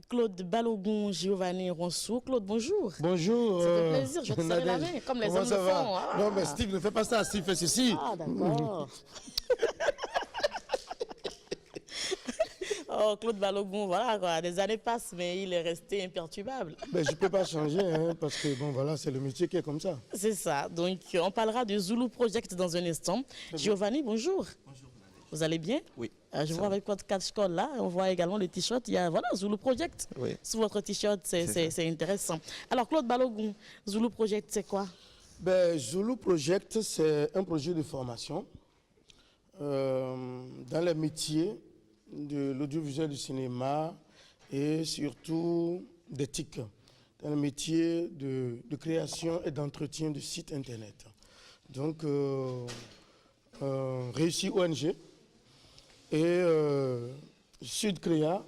Claude Balogun, Giovanni Ronsou. Claude, bonjour. Bonjour. Ça fait plaisir, je te serre la main, comme les hommes le font. Ah. Non, mais Steve ne fait pas ça, Steve fait ceci. Ah, d'accord. Oh, Claude Balogun, voilà quoi, des années passent, mais il est resté imperturbable. Ben, je ne peux pas changer, hein, parce que bon, voilà, c'est le métier qui est comme ça. C'est ça. Donc, on parlera de Zulu Project dans un instant. Giovanni, bonjour. Bonjour. Vous allez bien? Oui. Je vois avec votre catch-call là, on voit également le t-shirt. Il y a, voilà, Zulu Project. Oui. Sous votre t-shirt, c'est intéressant. Alors, Claude Balogun, Zulu Project, c'est quoi? Ben, Zulu Project, c'est un projet de formation dans les métiers de l'audiovisuel, du cinéma et surtout d'éthique, dans le métier de création et d'entretien de sites internet. Donc, Réussi ONG et Sud Créa,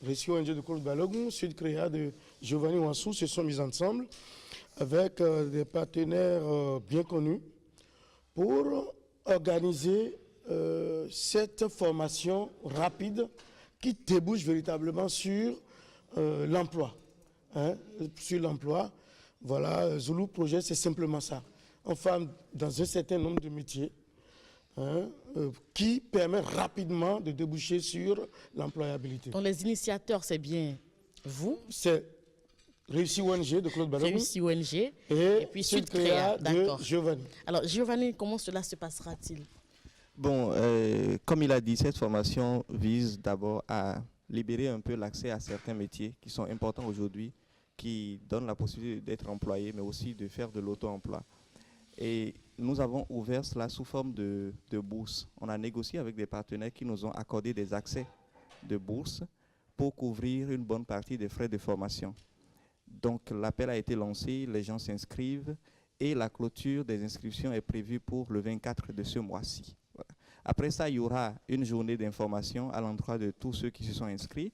Réussi ONG de Claude Balogun, Sud Créa de Giovanni Ronsou se sont mis ensemble avec des partenaires bien connus pour organiser cette formation rapide qui débouche véritablement sur l'emploi. Hein, sur l'emploi, voilà, Zulu Projet, c'est simplement ça. On forme dans un certain nombre de métiers qui permet rapidement de déboucher sur l'employabilité. Donc les initiateurs, c'est bien vous? C'est Réussi ONG de Claude Balogun. Réussi ONG Et puis Sud Sud Créa, de Giovanni. Alors Giovanni, comment cela se passera-t-il? Bon, comme il a dit, cette formation vise d'abord à libérer un peu l'accès à certains métiers qui sont importants aujourd'hui, qui donnent la possibilité d'être employé, mais aussi de faire de l'auto-emploi. Et nous avons ouvert cela sous forme de bourse. On a négocié avec des partenaires qui nous ont accordé des accès de bourse pour couvrir une bonne partie des frais de formation. Donc l'appel a été lancé, les gens s'inscrivent et la clôture des inscriptions est prévue pour le 24 de ce mois-ci. Voilà. Après ça, il y aura une journée d'information à l'endroit de tous ceux qui se sont inscrits.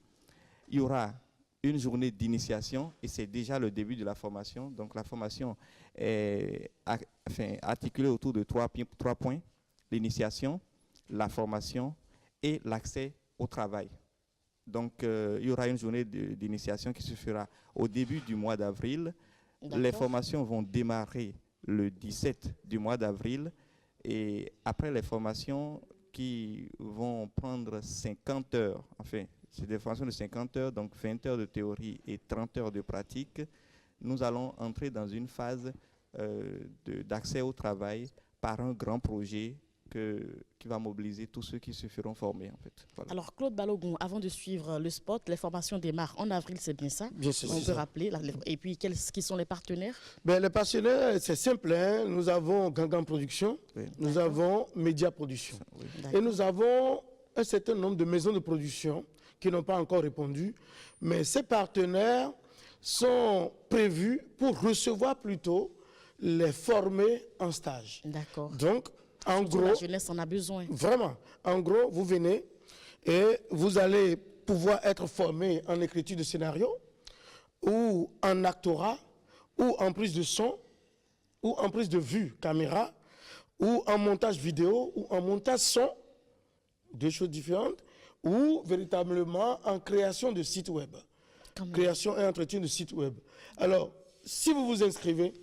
Il y aura une journée d'initiation et c'est déjà le début de la formation. Donc la formation est articulée autour de trois points. L'initiation, la formation et l'accès au travail. Donc il y aura une journée d'initiation qui se fera au début du mois d'avril. Les formations vont démarrer le 17 du mois d'avril et après les formations qui vont prendre 50 heures, enfin c'est des formations de 50 heures, donc 20 heures de théorie et 30 heures de pratique, nous allons entrer dans une phase d'accès au travail par un grand projet qui va mobiliser tous ceux qui se feront former. En fait. Voilà. Alors Claude Balogun, avant de suivre le spot, les formations démarrent en avril, c'est bien ça? Bien sûr. On peut rappeler. Et puis, qui sont les partenaires? Ben, les partenaires, c'est simple. Hein? Nous avons Gangan Production, Oui. nous avons Média Production. Oui. Et nous avons un certain nombre de maisons de production qui n'ont pas encore répondu. Mais ces partenaires sont prévus pour recevoir plutôt les formés en stage. D'accord. Donc, en gros, la jeunesse en a besoin. Vraiment. En gros, vous venez et vous allez pouvoir être formé en écriture de scénario ou en actorat ou en prise de son ou en prise de vue caméra ou en montage vidéo ou en montage son, deux choses différentes, ou véritablement en création de sites web. Création et entretien de sites web. Alors, si vous vous inscrivez,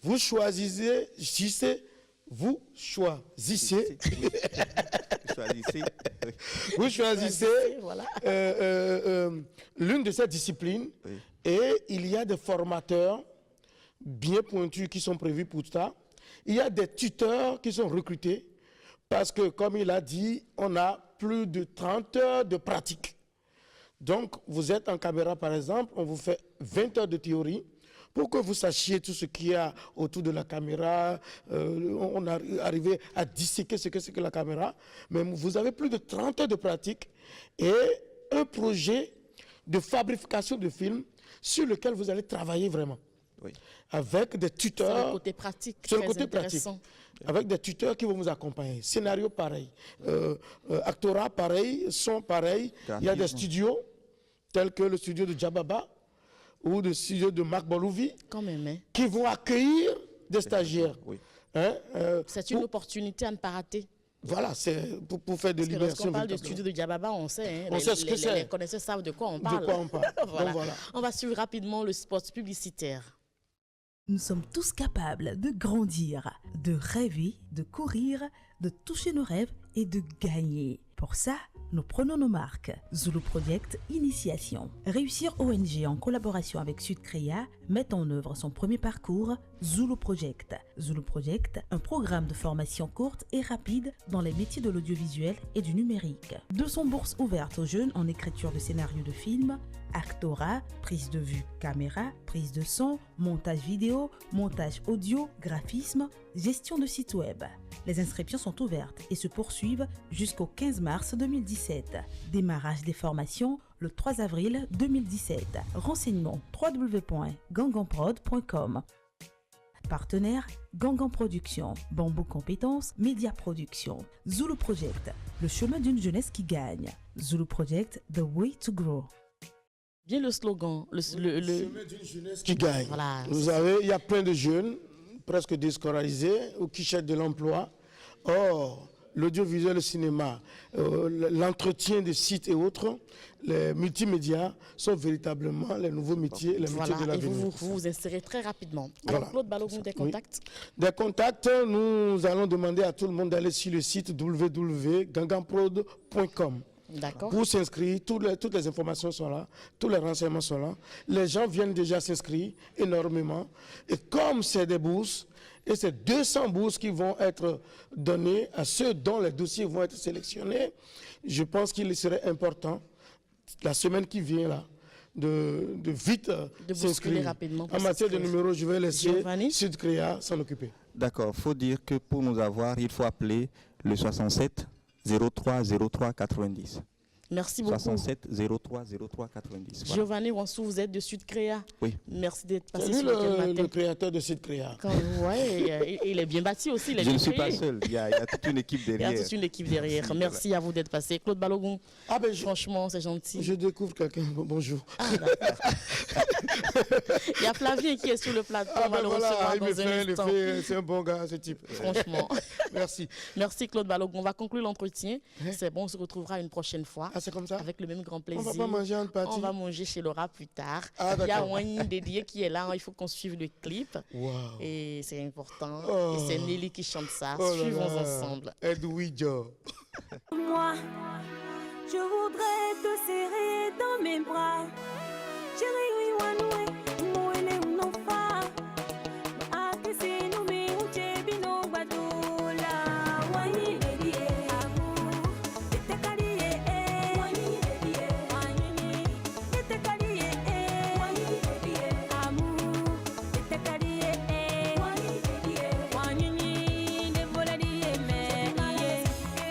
vous choisissez, vous choisissez Voilà. L'une de ces disciplines, oui. Et il y a des formateurs bien pointus qui sont prévus pour ça. Il y a des tuteurs qui sont recrutés parce que, comme il a dit, on a plus de 30 heures de pratique. Donc, vous êtes en caméra, par exemple, on vous fait 20 heures de théorie, pour que vous sachiez tout ce qu'il y a autour de la caméra, on a arrivé à disséquer ce que c'est que la caméra, mais vous avez plus de 30 heures de pratique et un projet de fabrication de films sur lequel vous allez travailler vraiment. Oui. Avec des tuteurs. C'est le côté pratique. C'est le côté pratique. Avec des tuteurs qui vont vous accompagner. Scénario pareil. Actorat pareil. Son pareil. Il y a des studios tels que le studio de Djababa ou le studio de Marc Bolouvi qui vont accueillir des stagiaires. Oui. C'est une opportunité à ne pas rater. Voilà, c'est pour faire de Parce que l'immersion. lorsqu'on parle du studio de Diababa, on sait. On sait ce que c'est. Les connaisseurs savent de quoi on parle. De quoi on parle. Voilà. Donc, voilà. On va suivre rapidement le spot publicitaire. Nous sommes tous capables de grandir, de rêver, de courir, de toucher nos rêves et de gagner. Pour ça, nous prenons nos marques. Zulu Project Initiation. Réussir ONG en collaboration avec Sudcrea met en œuvre son premier parcours Zulu Project. Zulu Project, un programme de formation courte et rapide dans les métiers de l'audiovisuel et du numérique. 200 bourses ouvertes aux jeunes en écriture de scénarios de films, actorat, prise de vue caméra, prise de son, montage vidéo, montage audio, graphisme, gestion de site web. Les inscriptions sont ouvertes et se poursuivent jusqu'au 15 mars 2017. Démarrage des formations le 3 avril 2017. Renseignements www.ganganprod.com. Partenaire Gangan Production, Bambou Compétences, Média Production. Zulu Project, le chemin d'une jeunesse qui gagne. Zulu Project, the way to grow. Bien le slogan. Le chemin d'une jeunesse qui gagne. Voilà. Vous savez, il y a plein de jeunes, presque déscolarisés, ou qui cherchent de l'emploi. Or, l'audiovisuel, le cinéma, l'entretien des sites et autres, les multimédias sont véritablement les nouveaux métiers, les métiers de et l'avenir. vous vous insérez très rapidement. Alors, Voilà. Claude Balogun, des contacts? Des contacts, nous allons demander à tout le monde d'aller sur le site www.ganganprod.com. D'accord. Pour s'inscrire, toutes les informations sont là, tous les renseignements sont là. Les gens viennent déjà s'inscrire énormément. Et comme c'est des bourses, et c'est 200 bourses qui vont être données à ceux dont les dossiers vont être sélectionnés, je pense qu'il serait important, la semaine qui vient là, de vite s'inscrire. Rapidement. En matière de numéro, je vais laisser Giovanni Sudcrea s'en occuper. D'accord, il faut dire que pour nous avoir, il faut appeler le 67 03 03 90. Merci beaucoup. 67 03 03 90. Voilà. Giovanni Wansou, vous êtes de Sudcrea. Oui. Merci d'être passé C'est lui sur le matin. le créateur de Sudcrea. Ouais, il est bien bâti aussi. Je ne suis pas seul, il y a toute une équipe Il y derrière. a toute une équipe derrière. Merci à vous d'être passé. Claude Balogun, franchement, c'est gentil. Je découvre quelqu'un. Bonjour. Ah, il y a Flavien qui est sur le plateau. On va le recevoir dans un instant. C'est un bon gars, ce type. Franchement. Merci. Merci Claude Balogun. On va conclure l'entretien. C'est bon, on se retrouvera une prochaine fois. Ah, c'est comme ça? Avec le même grand plaisir. On va pas manger en partie. On va manger chez Laura plus tard. Ah, il y a Wayne Dédié qui est là. Il faut qu'on suive le clip. Wow. Et c'est important. Oh. Et c'est Nelly qui chante ça. Oh là Suivons là. ensemble. Edwidjo. Moi, je voudrais te serrer dans mes bras. Chérie, oui,